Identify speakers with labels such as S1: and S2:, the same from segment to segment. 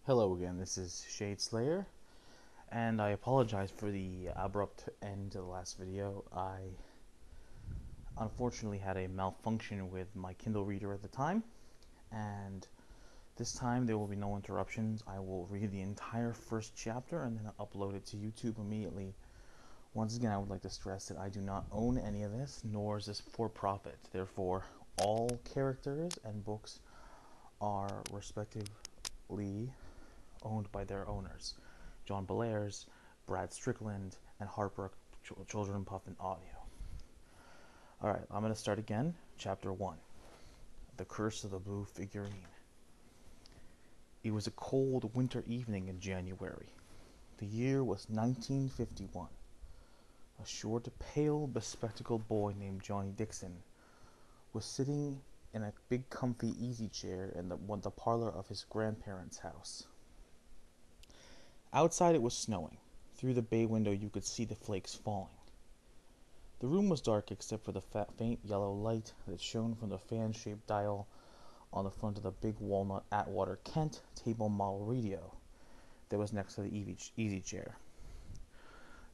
S1: Hello again, this is Shade Slayer, and I apologize for the abrupt end to the last video. I unfortunately had a malfunction with my Kindle reader at the time, and this time there will be no interruptions. I will read the entire first chapter and then upload it to YouTube immediately. Once again, I would like to stress that I do not own any of this, nor is this for profit. Therefore, all characters and books are respectively owned by their owners, John Bellairs, Brad Strickland, and Harper Children Puffin Audio. Alright, I'm going to start again. Chapter 1. The Curse of the Blue Figurine. It was a cold winter evening in January. The year was 1951. A short, pale, bespectacled boy named Johnny Dixon was sitting in a big comfy easy chair in the parlor of his grandparents' house. Outside it was snowing. Through the bay window you could see the flakes falling. The room was dark except for the faint yellow light that shone from the fan-shaped dial on the front of the big walnut Atwater Kent table model radio that was next to the easy chair.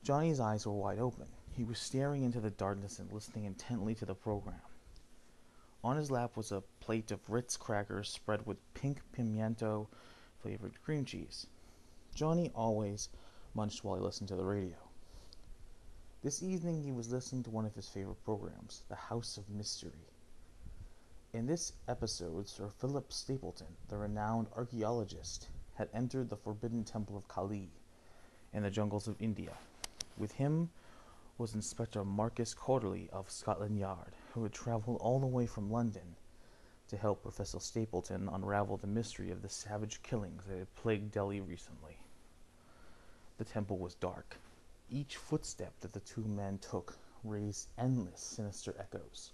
S1: Johnny's eyes were wide open. He was staring into the darkness and listening intently to the program. On his lap was a plate of Ritz crackers spread with pink pimiento flavored cream cheese. Johnny always munched while he listened to the radio. This evening he was listening to one of his favorite programs, The House of Mystery. In this episode, Sir Philip Stapleton, the renowned archaeologist, had entered the forbidden temple of Kali in the jungles of India. With him was Inspector Marcus Corderly of Scotland Yard, who had traveled all the way from London to help Professor Stapleton unravel the mystery of the savage killings that had plagued Delhi recently. The temple was dark. Each footstep that the two men took raised endless sinister echoes.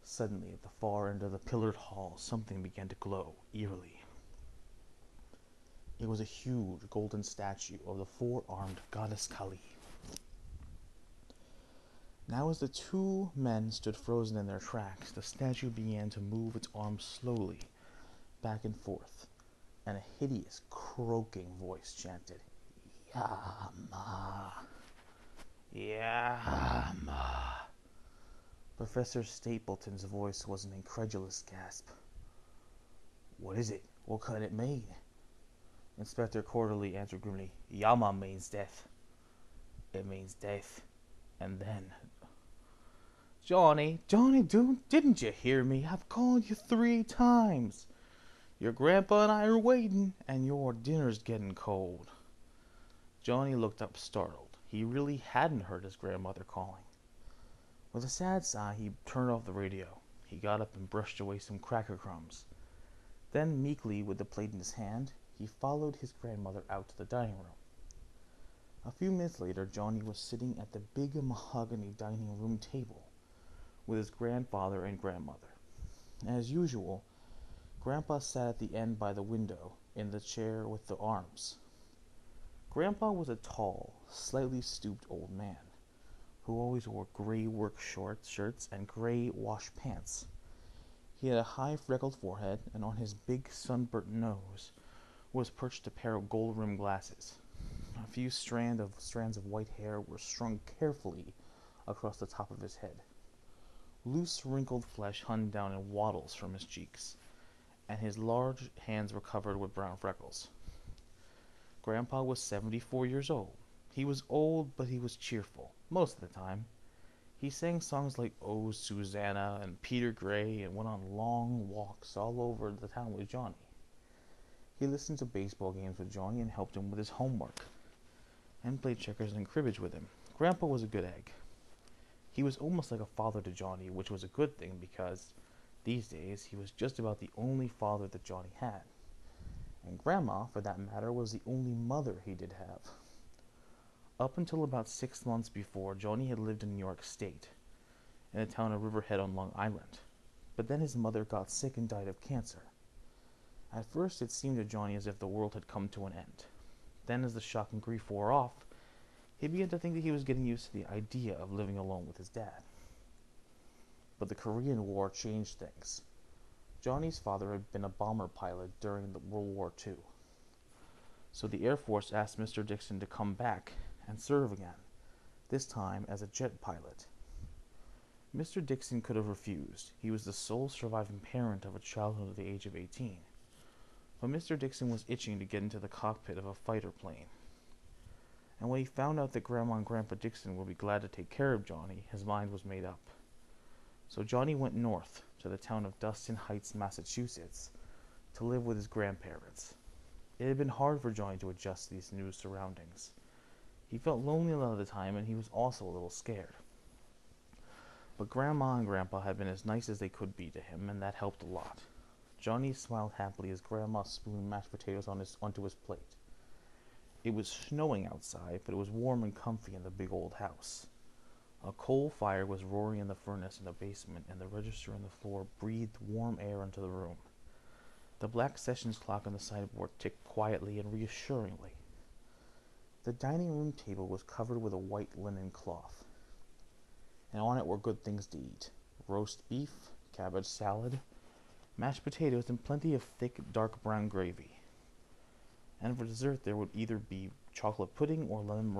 S1: Suddenly, at the far end of the pillared hall, something began to glow eerily. It was a huge golden statue of the four-armed goddess Kali. Now as the two men stood frozen in their tracks, the statue began to move its arms slowly, back and forth, and a hideous, croaking voice chanted, "Yama, Yama." Professor Stapleton's voice was an incredulous gasp. "What is it? What can it mean?" Inspector Corderly answered grimly, "Yama means death. It means death. And then..." Johnny, didn't you hear me? I've called you 3 times. Your grandpa and I are waiting, and your dinner's getting cold. Johnny looked up startled. He really hadn't heard his grandmother calling. With a sad sigh, he turned off the radio. He got up and brushed away some cracker crumbs. Then, meekly, with the plate in his hand, he followed his grandmother out to the dining room. A few minutes later, Johnny was sitting at the big mahogany dining room table with his grandfather and grandmother. As usual, Grandpa sat at the end by the window, in the chair with the arms. Grandpa was a tall, slightly stooped old man, who always wore gray work shirts and gray wash pants. He had a high freckled forehead, and on his big sunburnt nose was perched a pair of gold-rimmed glasses. A few strands of white hair were strung carefully across the top of his head. Loose, wrinkled flesh hung down in wattles from his cheeks, and his large hands were covered with brown freckles. Grandpa was 74 years old. He was old, but he was cheerful, most of the time. He sang songs like "Oh, Susanna" and "Peter Gray" and went on long walks all over the town with Johnny. He listened to baseball games with Johnny and helped him with his homework, and played checkers and cribbage with him. Grandpa was a good egg. He was almost like a father to Johnny, which was a good thing because, these days, he was just about the only father that Johnny had. And Grandma, for that matter, was the only mother he did have. Up until about 6 months before, Johnny had lived in New York State, in the town of Riverhead on Long Island. But then his mother got sick and died of cancer. At first it seemed to Johnny as if the world had come to an end. Then as the shock and grief wore off, he began to think that he was getting used to the idea of living alone with his dad. But the Korean War changed things. Johnny's father had been a bomber pilot during the World War II. So the Air Force asked Mr. Dixon to come back and serve again, this time as a jet pilot. Mr. Dixon could have refused. He was the sole surviving parent of a child under the age of 18. But Mr. Dixon was itching to get into the cockpit of a fighter plane. And when he found out that Grandma and Grandpa Dixon would be glad to take care of Johnny, his mind was made up. So Johnny went north to the town of Dustin Heights, Massachusetts, to live with his grandparents. It had been hard for Johnny to adjust to these new surroundings. He felt lonely a lot of the time, and he was also a little scared. But Grandma and Grandpa had been as nice as they could be to him, and that helped a lot. Johnny smiled happily as Grandma spooned mashed potatoes onto his plate. It was snowing outside, but it was warm and comfy in the big old house. A coal fire was roaring in the furnace in the basement, and the register on the floor breathed warm air into the room. The black sessions clock on the sideboard ticked quietly and reassuringly. The dining room table was covered with a white linen cloth, and on it were good things to eat: roast beef, cabbage salad, mashed potatoes, and plenty of thick, dark brown gravy. And for dessert there would either be chocolate pudding or lemon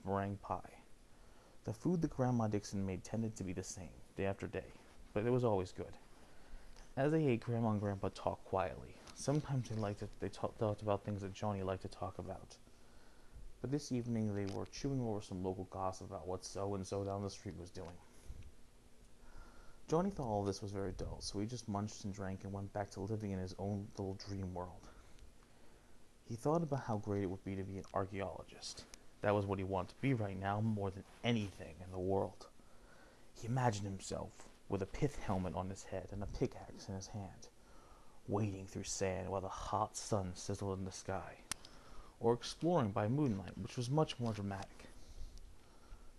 S1: meringue pie. The food that Grandma Dixon made tended to be the same, day after day, but it was always good. As they ate, Grandma and Grandpa talked quietly. Sometimes they talked about things that Johnny liked to talk about. But this evening they were chewing over some local gossip about what so-and-so down the street was doing. Johnny thought all this was very dull, so he just munched and drank and went back to living in his own little dream world. He thought about how great it would be to be an archaeologist. That was what he wanted to be right now more than anything in the world. He imagined himself with a pith helmet on his head and a pickaxe in his hand, wading through sand while the hot sun sizzled in the sky, or exploring by moonlight, which was much more dramatic.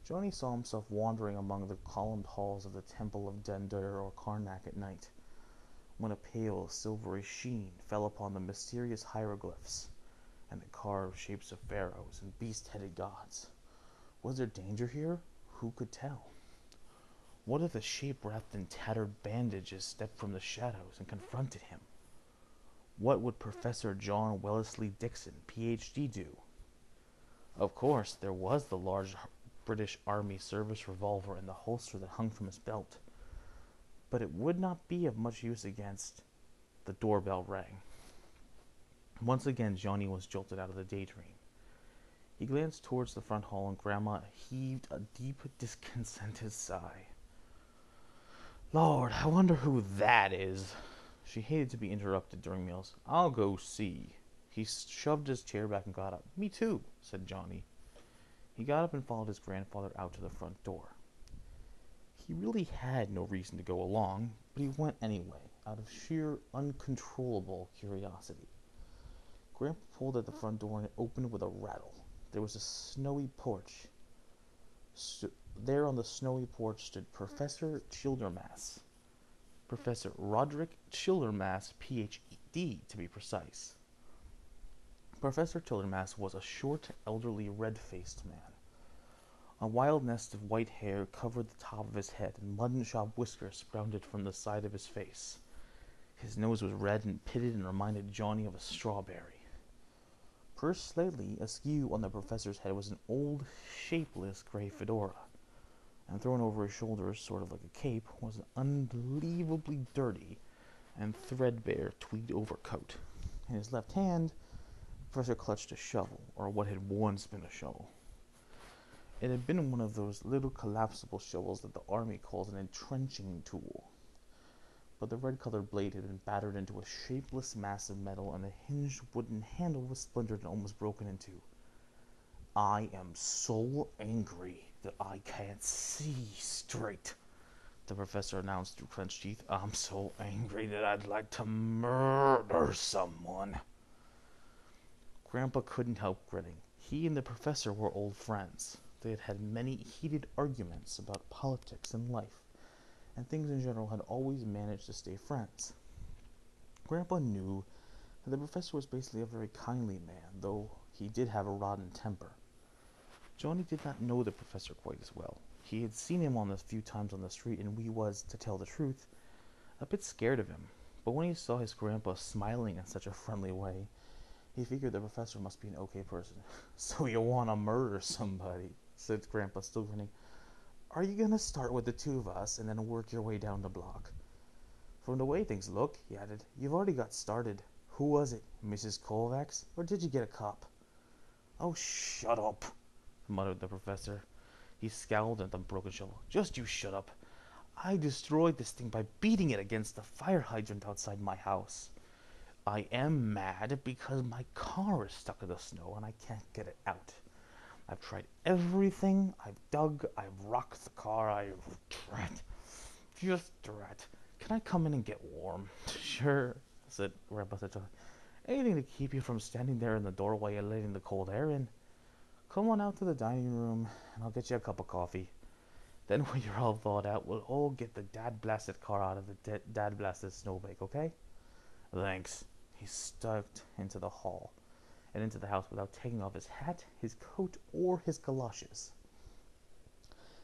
S1: Johnny saw himself wandering among the columned halls of the Temple of Dendur or Karnak at night, when a pale, silvery sheen fell upon the mysterious hieroglyphs and the carved shapes of pharaohs and beast-headed gods. Was there danger here? Who could tell? What if a shape wrapped in tattered bandages stepped from the shadows and confronted him? What would Professor John Wellesley Dixon, Ph.D., do? Of course, there was the large British Army service revolver in the holster that hung from his belt, but it would not be of much use against... The doorbell rang. Once again, Johnny was jolted out of the daydream. He glanced towards the front hall, and Grandma heaved a deep, discontented sigh. Lord, I wonder who that is. She hated to be interrupted during meals. I'll go see. He shoved his chair back and got up. Me too, said Johnny. He got up and followed his grandfather out to the front door. He really had no reason to go along, but he went anyway, out of sheer, uncontrollable curiosity. Grandpa pulled at the front door and it opened with a rattle. There was a snowy porch. There on the snowy porch stood Professor Childermass. Professor Roderick Childermass, Ph.D., to be precise. Professor Childermass was a short, elderly, red-faced man. A wild nest of white hair covered the top of his head, and mutton-chop whiskers sprouted from the side of his face. His nose was red and pitted and reminded Johnny of a strawberry. Perched slightly askew on the professor's head was an old, shapeless gray fedora, and thrown over his shoulders, sort of like a cape, was an unbelievably dirty and threadbare tweed overcoat. In his left hand, the professor clutched a shovel, or what had once been a shovel. It had been one of those little collapsible shovels that the army calls an entrenching tool. But the red-colored blade had been battered into a shapeless mass of metal, and the hinged wooden handle was splintered and almost broken into. I am so angry that I can't see straight, the professor announced through clenched teeth. I'm so angry that I'd like to murder someone. Grandpa couldn't help grinning. He and the professor were old friends. They had had many heated arguments about politics and life, and things in general had always managed to stay friends. Grandpa knew that the professor was basically a very kindly man, though he did have a rotten temper. Johnny did not know the professor quite as well. He had seen him a few times on the street, and he was, to tell the truth, a bit scared of him. But when he saw his grandpa smiling in such a friendly way, He figured the professor must be an okay person. So you want to murder somebody, said Grandpa, still grinning. Are you going to start with the two of us and then work your way down the block? From the way things look, he added, you've already got started. Who was it, Mrs. Kovacs, or did you get a cop? Oh, shut up, muttered the professor. He scowled at the broken shovel. Just you shut up. I destroyed this thing by beating it against the fire hydrant outside my house. I am mad because my car is stuck in the snow and I can't get it out. I've tried everything. I've dug, I've rocked the car, I've just drat. Can I come in and get warm? Sure, said Grandpa. Anything to keep you from standing there in the doorway and letting the cold air in. Come on out to the dining room and I'll get you a cup of coffee. Then when you're all thawed out, we'll all get the dad-blasted car out of the dad-blasted snowbank, okay? Thanks. He stepped into the hall and into the house without taking off his hat, his coat, or his galoshes.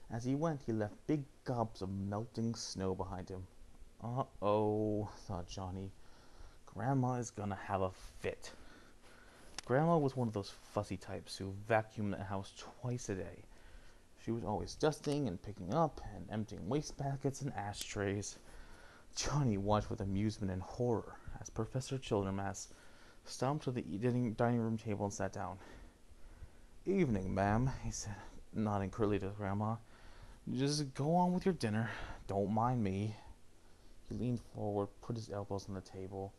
S1: As he went, he left big gobs of melting snow behind him. Uh-oh, thought Johnny. Grandma is gonna have a fit. Grandma was one of those fussy types who vacuumed the house twice a day. She was always dusting and picking up and emptying wastebaskets and ashtrays. Johnny watched with amusement and horror as Professor Childermass stomped to the dining room table and sat down. Evening, ma'am, he said, nodding curtly to Grandma. Just go on with your dinner. Don't mind me. He leaned forward, put his elbows on the table,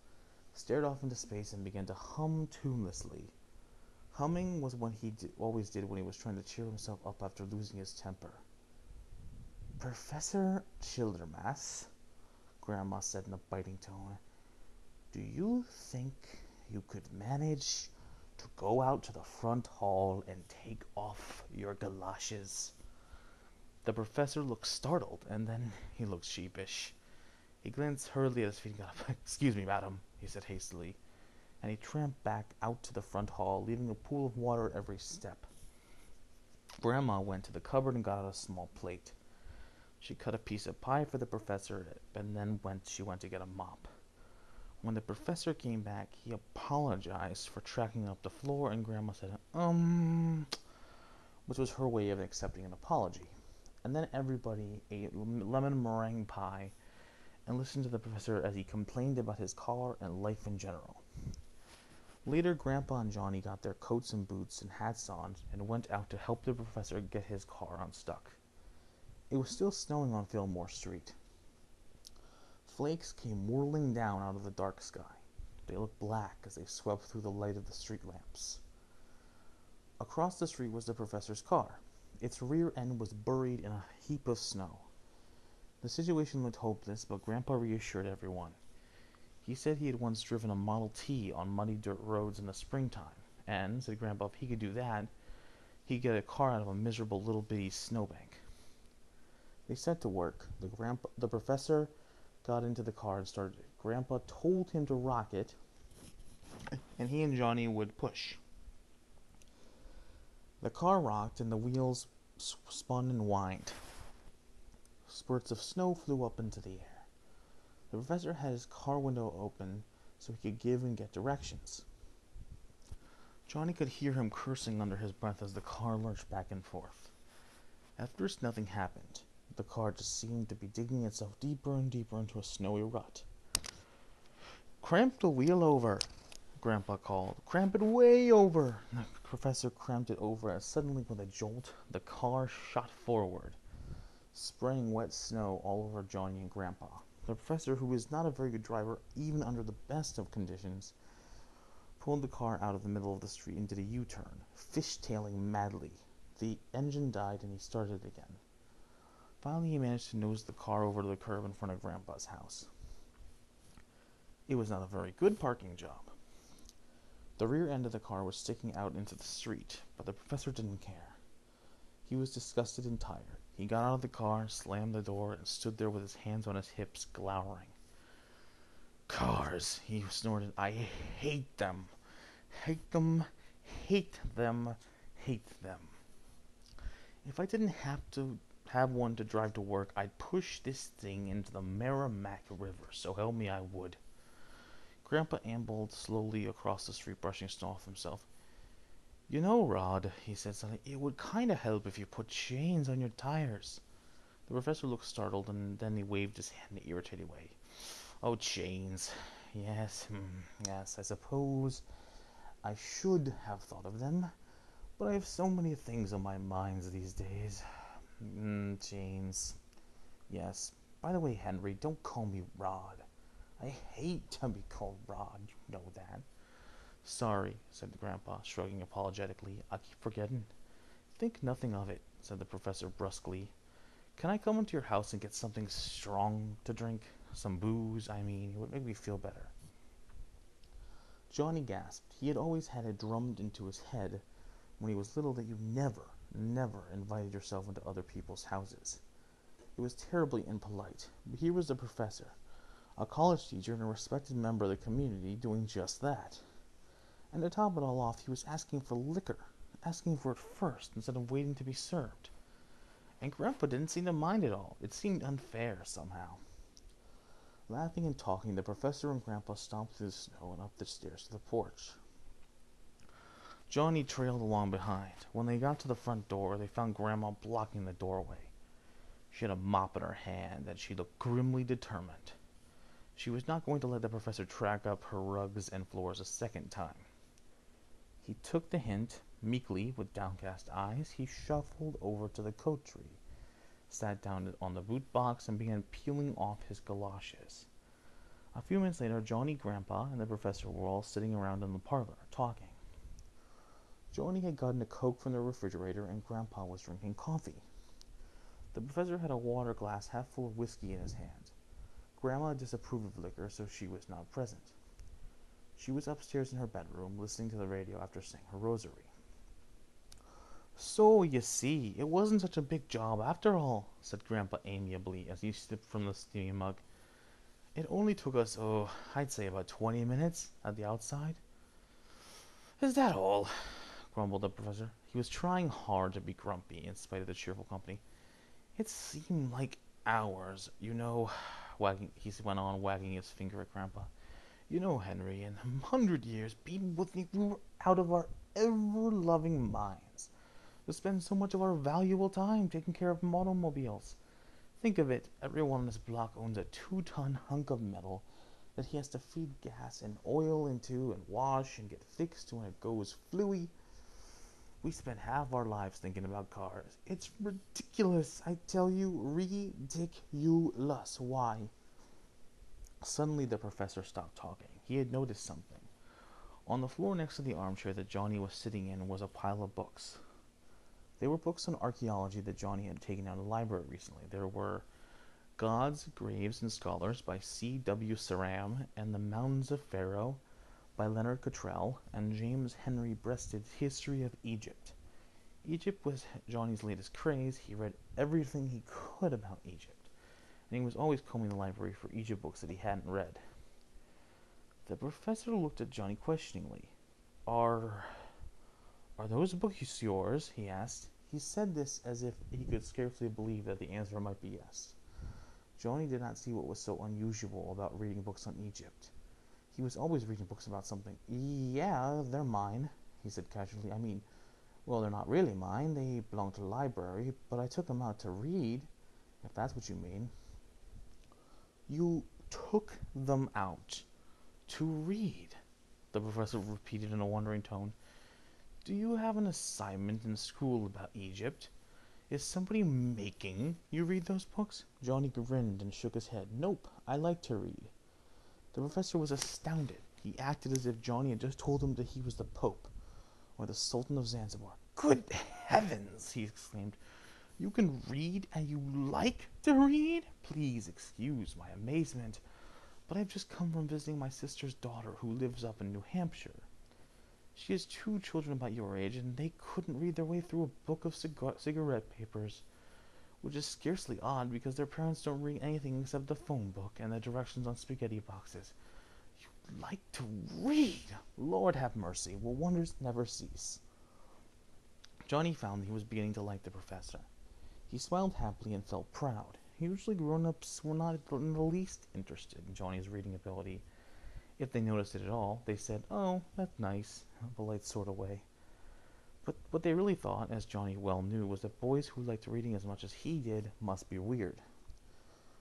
S1: stared off into space, and began to hum tunelessly. Humming was what he always did when he was trying to cheer himself up after losing his temper. Professor Childermass, Grandma said in a biting tone, do you think you could manage to go out to the front hall and take off your galoshes? The professor looked startled, and then he looked sheepish. He glanced hurriedly at his feet and got up. Excuse me, madam, he said hastily, and he tramped back out to the front hall, leaving a pool of water at every step. Grandma went to the cupboard and got out a small plate. She cut a piece of pie for the professor, and then she went to get a mop. When the professor came back, he apologized for tracking up the floor, and Grandma said, which was her way of accepting an apology. And then everybody ate lemon meringue pie and listened to the professor as he complained about his car and life in general. Later, Grandpa and Johnny got their coats and boots and hats on and went out to help the professor get his car unstuck. It was still snowing on Fillmore Street. Flakes came whirling down out of the dark sky. They looked black as they swept through the light of the street lamps. Across the street was the professor's car. Its rear end was buried in a heap of snow. The situation looked hopeless, but Grandpa reassured everyone. He said he had once driven a Model T on muddy dirt roads in the springtime, and, said Grandpa, if he could do that, he'd get a car out of a miserable little bitty snowbank. They set to work. The professor got into the car and started it. Grandpa told him to rock it, and he and Johnny would push. The car rocked, and the wheels spun and whined. Spurts of snow flew up into the air. The professor had his car window open so he could give and get directions. Johnny could hear him cursing under his breath as the car lurched back and forth. At first, nothing happened. The car just seemed to be digging itself deeper and deeper into a snowy rut. Cramp the wheel over, Grandpa called. Cramp it way over. The professor cramped it over as suddenly, with a jolt, the car shot forward, spraying wet snow all over Johnny and Grandpa. The professor, who was not a very good driver even under the best of conditions, pulled the car out of the middle of the street and did a U-turn, fishtailing madly. The engine died and he started again. Finally, he managed to nose the car over to the curb in front of Grandpa's house. It was not a very good parking job. The rear end of the car was sticking out into the street, but the professor didn't care. He was disgusted and tired. He got out of the car, slammed the door, and stood there with his hands on his hips, glowering. Cars, he snorted. I hate them. Hate them, hate them, hate them. If I didn't have one to drive to work, I'd push this thing into the Merrimack River, so help me I would. Grandpa ambled slowly across the street, brushing snow off himself. You know, Rod, he said suddenly, it would kind of help if you put chains on your tires. The professor looked startled, and then he waved his hand in an irritated way. Oh, chains. Yes, yes, I suppose I should have thought of them, but I have so many things on my mind these days. Chains. Yes. By the way, Henry, don't call me Rod. I hate to be called Rod, you know that. Sorry, said the grandpa, shrugging apologetically. I keep forgetting. Think nothing of it, said the professor brusquely. Can I come into your house and get something strong to drink? Some booze, I mean. It would make me feel better. Johnny gasped. He had always had it drummed into his head when he was little that you never, never invited yourself into other people's houses. It was terribly impolite, but here was the professor, a college teacher and a respected member of the community, doing just that. And to top it all off, he was asking for liquor, asking for it first instead of waiting to be served. And Grandpa didn't seem to mind at all. It seemed unfair somehow. Laughing and talking, the professor and Grandpa stomped through the snow and up the stairs to the porch. Johnny trailed along behind. When they got to the front door, they found Grandma blocking the doorway. She had a mop in her hand, and she looked grimly determined. She was not going to let the professor track up her rugs and floors a second time. He took the hint. Meekly, with downcast eyes, he shuffled over to the coat tree, sat down on the boot box, and began peeling off his galoshes. A few minutes later, Johnny, Grandpa, and the professor were all sitting around in the parlor, talking. Johnny had gotten a Coke from the refrigerator, and Grandpa was drinking coffee. The professor had a water glass half full of whiskey in his hand. Grandma disapproved of liquor, so she was not present. She was upstairs in her bedroom, listening to the radio after saying her rosary. So, you see, it wasn't such a big job after all, said Grandpa amiably as he sipped from the steaming mug. It only took us, I'd say about 20 minutes at the outside. Is that all? Grumbled the professor. He was trying hard to be grumpy in spite of the cheerful company. It seemed like hours, you know, he went on, wagging his finger at Grandpa. You know, Henry, in 100 years, people would think we were out of our ever-loving minds to spend so much of our valuable time taking care of automobiles. Think of it, everyone on this block owns a 2-ton hunk of metal that he has to feed gas and oil into and wash and get fixed when it goes flooey. We spend half our lives thinking about cars. It's ridiculous, I tell you, ridiculous. Why? Suddenly the professor stopped talking. He had noticed something. On the floor next to the armchair that Johnny was sitting in was a pile of books. They were books on archaeology that Johnny had taken out of the library recently. There were Gods, Graves, and Scholars by C.W. Saram and The Mountains of Pharaoh by Leonard Cottrell, and James Henry Breasted's History of Egypt. Egypt was Johnny's latest craze. He read everything he could about Egypt, and he was always combing the library for Egypt books that he hadn't read. The professor looked at Johnny questioningly. Are those books yours? He asked. He said this as if he could scarcely believe that the answer might be yes. Johnny did not see what was so unusual about reading books on Egypt. He was always reading books about something. Yeah, they're mine, he said casually. I mean, well, they're not really mine. They belong to the library, but I took them out to read, if that's what you mean. You took them out to read, the professor repeated in a wondering tone. Do you have an assignment in school about Egypt? Is somebody making you read those books? Johnny grinned and shook his head. Nope, I like to read. The professor was astounded. He acted as if Johnny had just told him that he was the Pope, or the Sultan of Zanzibar. Good heavens, he exclaimed. You can read and you like to read? Please excuse my amazement, but I've just come from visiting my sister's daughter who lives up in New Hampshire. She has 2 children about your age, and they couldn't read their way through a book of cigarette papers, which is scarcely odd because their parents don't read anything except the phone book and the directions on spaghetti boxes. You like to read? Lord have mercy, will wonders never cease? Johnny found he was beginning to like the professor. He smiled happily and felt proud. Usually grown-ups were not in the least interested in Johnny's reading ability. If they noticed it at all, they said, "Oh, that's nice," in a polite sort of way. But what they really thought, as Johnny well knew, was that boys who liked reading as much as he did must be weird.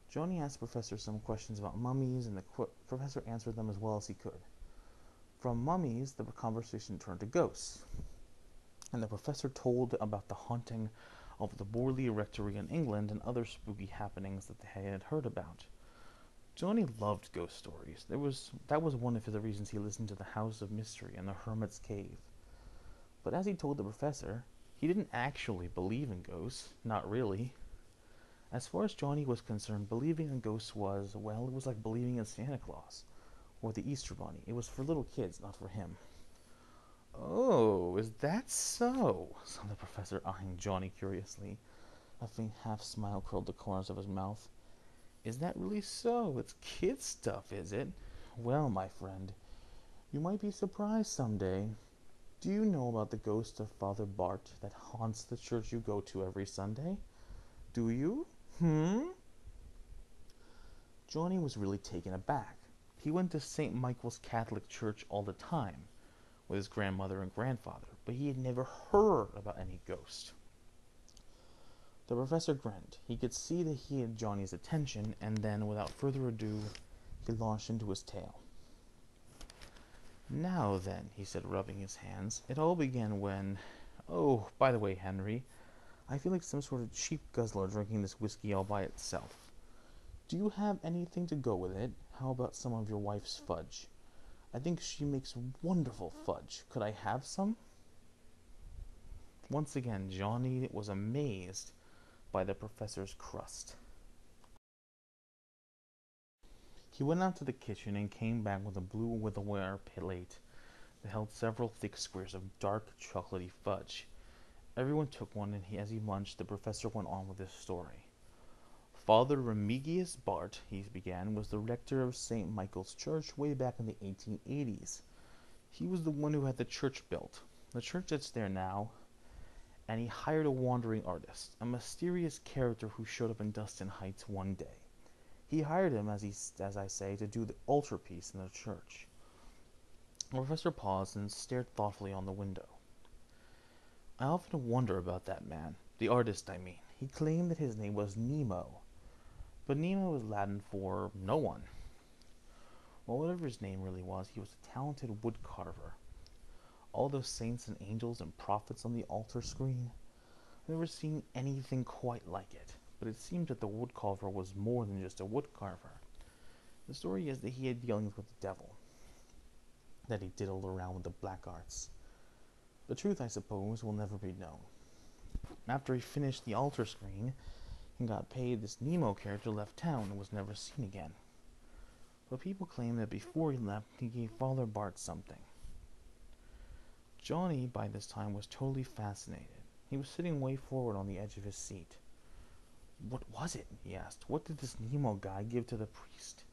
S1: Johnny asked the professor some questions about mummies, and the professor answered them as well as he could. From mummies, the conversation turned to ghosts, and the professor told about the haunting of the Borley Rectory in England and other spooky happenings that they had heard about. Johnny loved ghost stories. That was one of the reasons he listened to the House of Mystery and the Hermit's Cave. But as he told the professor, he didn't actually believe in ghosts. Not really. As far as Johnny was concerned, believing in ghosts was, well, it was like believing in Santa Claus or the Easter Bunny. It was for little kids, not for him. "Oh, is that so?" said the professor, eyeing Johnny curiously. A faint half-smile curled the corners of his mouth. "Is that really so? It's kid stuff, is it? Well, my friend, you might be surprised someday. Do you know about the ghost of Father Bart that haunts the church you go to every Sunday? Do you? Johnny was really taken aback. He went to St. Michael's Catholic Church all the time with his grandmother and grandfather, but he had never heard about any ghost. The professor grinned. He could see that he had Johnny's attention, and then, without further ado, he launched into his tale. "Now then," he said, rubbing his hands, "it all began when... Oh, by the way, Henry, I feel like some sort of cheap guzzler drinking this whiskey all by itself. Do you have anything to go with it? How about some of your wife's fudge? I think she makes wonderful fudge. Could I have some?" Once again, Johnny was amazed by the professor's crust. He went out to the kitchen and came back with a blue witherware plate that held several thick squares of dark, chocolatey fudge. Everyone took one, and as he munched, the professor went on with his story. "Father Remigius Bart," he began, "was the rector of St. Michael's Church way back in the 1880s. He was the one who had the church built, the church that's there now, and he hired a wandering artist, a mysterious character who showed up in Dustin Heights one day. He hired him, as I say, to do the altarpiece in the church." The professor paused and stared thoughtfully on the window. "I often wonder about that man, the artist, I mean. He claimed that his name was Nemo, but Nemo is Latin for no one. Well, whatever his name really was, he was a talented wood carver. All those saints and angels and prophets on the altar screen, I've never seen anything quite like it, but it seemed that the wood carver was more than just a wood carver. The story is that he had dealings with the devil, that he diddled around with the black arts. The truth, I suppose, will never be known. After he finished the altar screen and got paid, this Nemo character left town and was never seen again. But people claim that before he left, he gave Father Bart something." Johnny, by this time, was totally fascinated. He was sitting way forward on the edge of his seat. "What was it?" he asked. "What did this Nemo guy give to the priest?"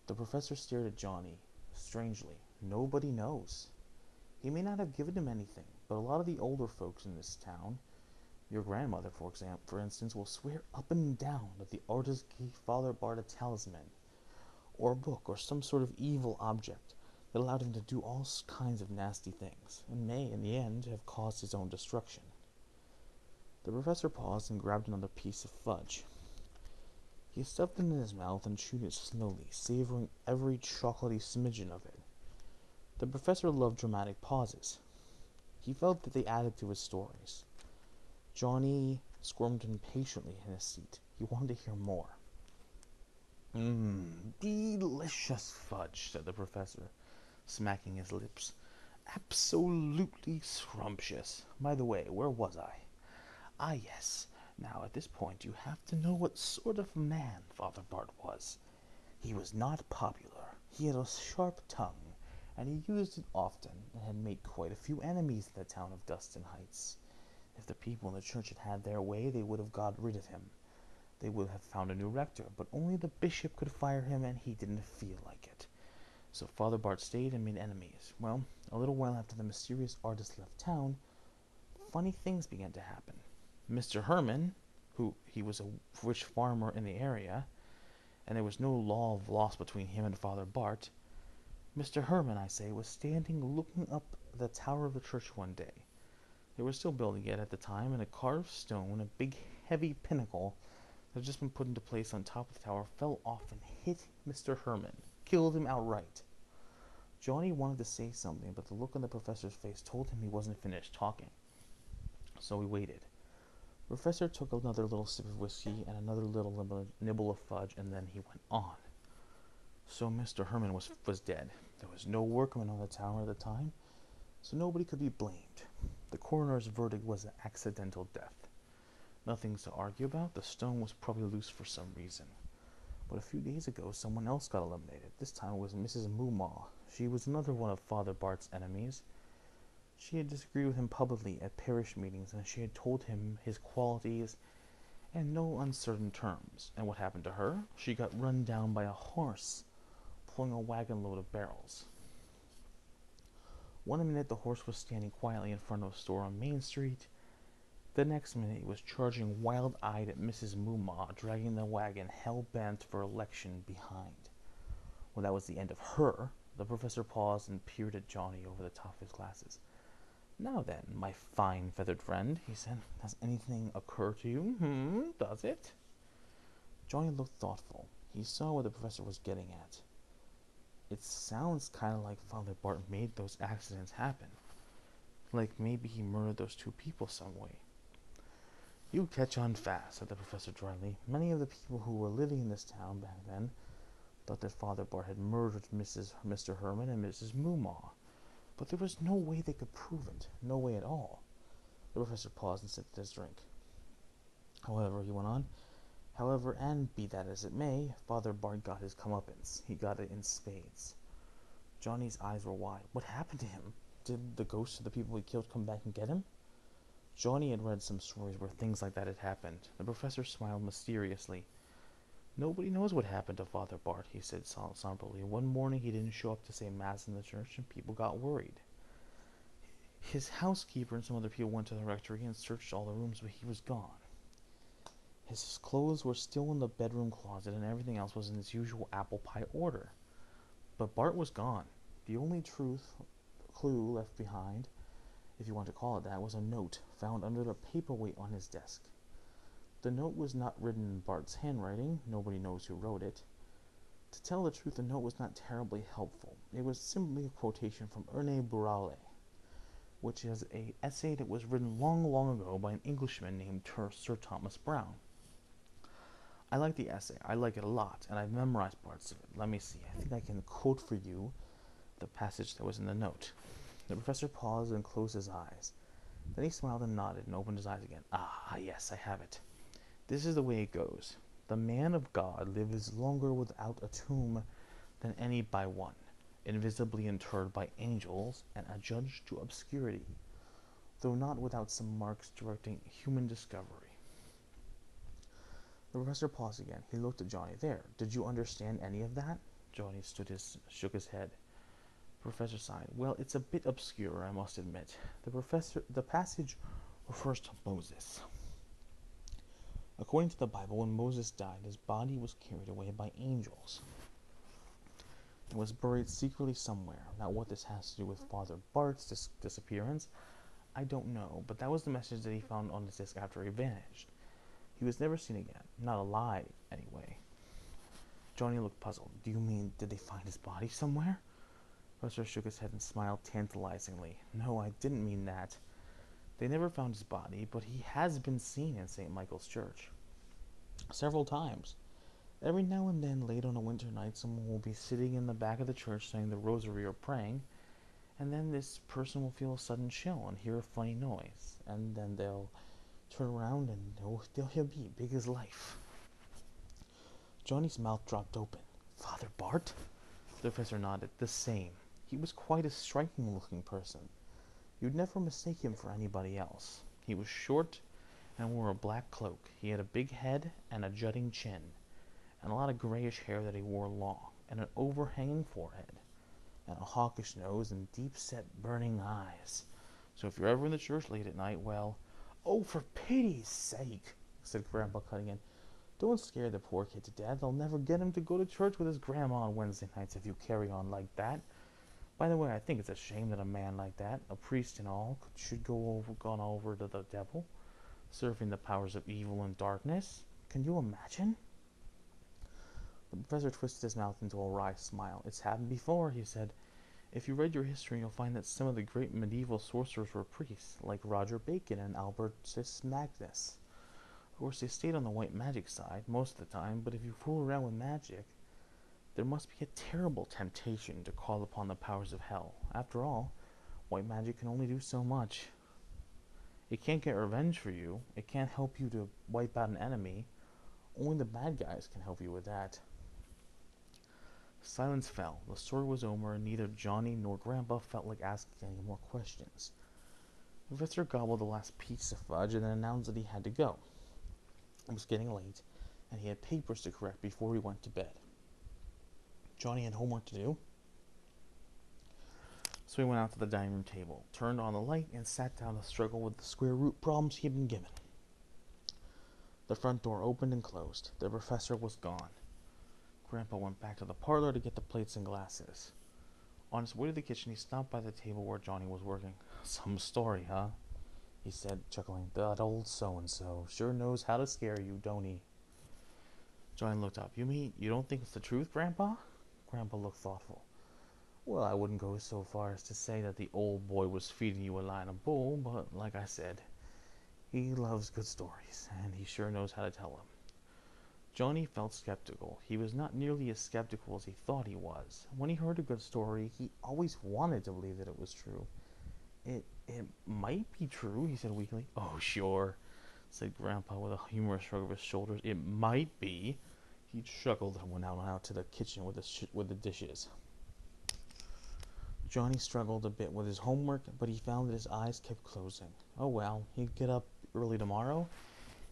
S1: The professor stared at Johnny. Strangely, nobody knows. He may not have given him anything, but a lot of the older folks in this town, your grandmother, for instance, will swear up and down that the artist gave Father Bart a talisman, or a book, or some sort of evil object that allowed him to do all kinds of nasty things, and may, in the end, have caused his own destruction. The professor paused and grabbed another piece of fudge. He stuffed it in his mouth and chewed it slowly, savoring every chocolatey smidgen of it. The professor loved dramatic pauses. He felt that they added to his stories. Johnny squirmed impatiently in his seat. He wanted to hear more. Delicious fudge," said the professor, smacking his lips. "Absolutely scrumptious. By the way, where was I? Ah, yes. Now, at this point, you have to know what sort of man Father Bart was. He was not popular. He had a sharp tongue, and he used it often, and had made quite a few enemies in the town of Dustin Heights. If the people in the church had had their way, they would have got rid of him. They would have found a new rector, but only the bishop could fire him, and he didn't feel like it. So Father Bart stayed and made enemies. Well, a little while after the mysterious artist left town, funny things began to happen. Mr. Herman, he was a rich farmer in the area, and there was no law of loss between him and Father Bart. Mr. Herman, I say, was standing looking up the tower of the church one day. They were still building it at the time, and a carved stone, a big heavy pinnacle that had just been put into place on top of the tower, fell off and hit Mr. Herman, killed him outright. Johnny wanted to say something, but the look on the professor's face told him he wasn't finished talking. So he waited. The professor took another little sip of whiskey and another little nibble of fudge, and then he went on. So Mr. Herman was dead. There was no workman on the tower at the time, so nobody could be blamed. The coroner's verdict was an accidental death. Nothing to argue about. The stone was probably loose for some reason. But a few days ago, someone else got eliminated. This time it was Mrs. Moomaw. She was another one of Father Bart's enemies. She had disagreed with him publicly at parish meetings, and she had told him his qualities in no uncertain terms. And what happened to her? She got run down by a horse pulling a wagon load of barrels. One minute the horse was standing quietly in front of a store on Main Street. The next minute it was charging wild-eyed at Mrs. Moomaw, dragging the wagon hell-bent for election behind. Well, that was the end of her. The professor paused and peered at Johnny over the top of his glasses. Now then, my fine feathered friend, he said, does anything occur to you? Does it? Johnny looked thoughtful. He saw what the professor was getting at. It sounds kind of like Father Bart made those accidents happen. Like maybe he murdered those two people some way. You catch on fast, said the professor dryly. Many of the people who were living in this town back then thought that Father Bart had murdered Mr. Herman and Mrs. Moomaw. But there was no way they could prove it. No way at all. The professor paused and sipped his drink. However, he went on, and be that as it may, Father Bart got his comeuppance. He got it in spades. Johnny's eyes were wide. What happened to him? Did the ghosts of the people he killed come back and get him? Johnny had read some stories where things like that had happened. The professor smiled mysteriously. Nobody knows what happened to Father Bart, he said somberly. One morning he didn't show up to say Mass in the church, and people got worried. His housekeeper and some other people went to the rectory and searched all the rooms, but he was gone. His clothes were still in the bedroom closet, and everything else was in its usual apple pie order. But Bart was gone. The only clue left behind, if you want to call it that, was a note found under the paperweight on his desk. The note was not written in Bart's handwriting. Nobody knows who wrote it. To tell the truth, the note was not terribly helpful. It was simply a quotation from Erne Burale, which is an essay that was written long, long ago by an Englishman named Sir Thomas Browne. I like the essay. I like it a lot, and I've memorized parts of it. Let me see. I think I can quote for you the passage that was in the note. The professor paused and closed his eyes. Then he smiled and nodded and opened his eyes again. Ah, yes, I have it. This is the way it goes. The man of God lives longer without a tomb than any by one, invisibly interred by angels and adjudged to obscurity, though not without some marks directing human discovery. The professor paused again. He looked at Johnny. There, did you understand any of that? Johnny shook his head. The professor sighed. Well, it's a bit obscure, I must admit. The passage refers to Moses. According to the Bible, when Moses died, his body was carried away by angels. It was buried secretly somewhere. Now, what this has to do with Father Bart's disappearance, I don't know, but that was the message that he found on his desk after he vanished. He was never seen again. Not alive, anyway. Johnny looked puzzled. Do you mean, did they find his body somewhere? The professor shook his head and smiled tantalizingly. No, I didn't mean that. They never found his body, but he has been seen in St. Michael's Church. Several times. Every now and then, late on a winter night, someone will be sitting in the back of the church saying the rosary or praying, and then this person will feel a sudden chill and hear a funny noise, and then they'll turn around and he'll be big as life. Johnny's mouth dropped open. Father Bart? The professor nodded. The same. He was quite a striking-looking person. You'd never mistake him for anybody else. He was short and wore a black cloak. He had a big head and a jutting chin, and a lot of grayish hair that he wore long, and an overhanging forehead, and a hawkish nose, and deep-set, burning eyes. So if you're ever in the church late at night, well... Oh, for pity's sake, said Grandpa, cutting in. Don't scare the poor kid to death. I'll never get him to go to church with his grandma on Wednesday nights if you carry on like that. By the way, I think it's a shame that a man like that, a priest and all, should gone over to the devil, serving the powers of evil and darkness. Can you imagine? The professor twisted his mouth into a wry smile. It's happened before, he said. If you read your history, you'll find that some of the great medieval sorcerers were priests, like Roger Bacon and Albertus Magnus. Of course, they stayed on the white magic side most of the time, but if you fool around with magic, there must be a terrible temptation to call upon the powers of hell. After all, white magic can only do so much. It can't get revenge for you. It can't help you to wipe out an enemy. Only the bad guys can help you with that. Silence fell. The story was over, and neither Johnny nor Grandpa felt like asking any more questions. The professor gobbled the last piece of fudge and then announced that he had to go. It was getting late, and he had papers to correct before he went to bed. Johnny had homework to do, so he went out to the dining room table, turned on the light, and sat down to struggle with the square root problems he had been given. The front door opened and closed. The professor was gone. Grandpa went back to the parlor to get the plates and glasses. On his way to the kitchen, he stopped by the table where Johnny was working. Some story, huh? He said, chuckling. That old so-and-so sure knows how to scare you, don't he? Johnny looked up. You mean you don't think it's the truth, Grandpa? Grandpa looked thoughtful. Well, I wouldn't go so far as to say that the old boy was feeding you a line of bull, but like I said, he loves good stories, and he sure knows how to tell them. Johnny felt skeptical. He was not nearly as skeptical as he thought he was. When he heard a good story, he always wanted to believe that it was true. It might be true, he said weakly. Oh, sure, said Grandpa with a humorous shrug of his shoulders. It might be. He chuckled and went out to the kitchen with the dishes. Johnny struggled a bit with his homework, but he found that his eyes kept closing. Oh well, he'd get up early tomorrow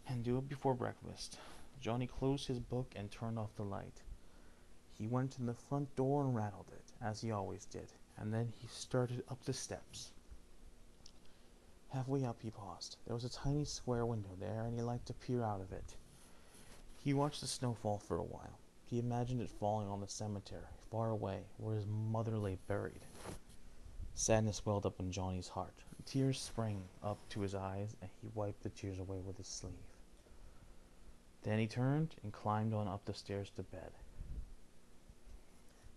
S1: and do it before breakfast. Johnny closed his book and turned off the light. He went to the front door and rattled it, as he always did, and then he started up the steps. Halfway up, he paused. There was a tiny square window there, and he liked to peer out of it. He watched the snow fall for a while. He imagined it falling on the cemetery, far away, where his mother lay buried. Sadness welled up in Johnny's heart. Tears sprang up to his eyes, and he wiped the tears away with his sleeve. Then he turned and climbed on up the stairs to bed.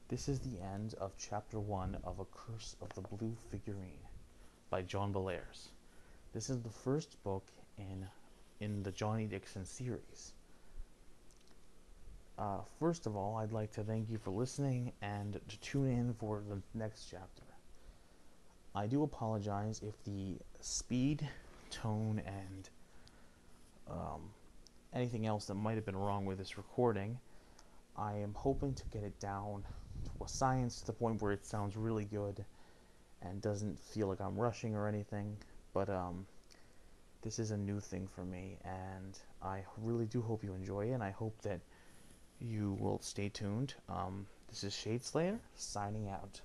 S1: This is the end of Chapter 1 of A Curse of the Blue Figurine by John Bellairs. This is the first book in the Johnny Dixon series. First of all, I'd like to thank you for listening and to tune in for the next chapter. I do apologize if the speed, tone, and anything else that might have been wrong with this recording. I am hoping to get it down to a science to the point where it sounds really good and doesn't feel like I'm rushing or anything, but this is a new thing for me, and I really do hope you enjoy it, and I hope that you will stay tuned. This is Shade Slayer, signing out.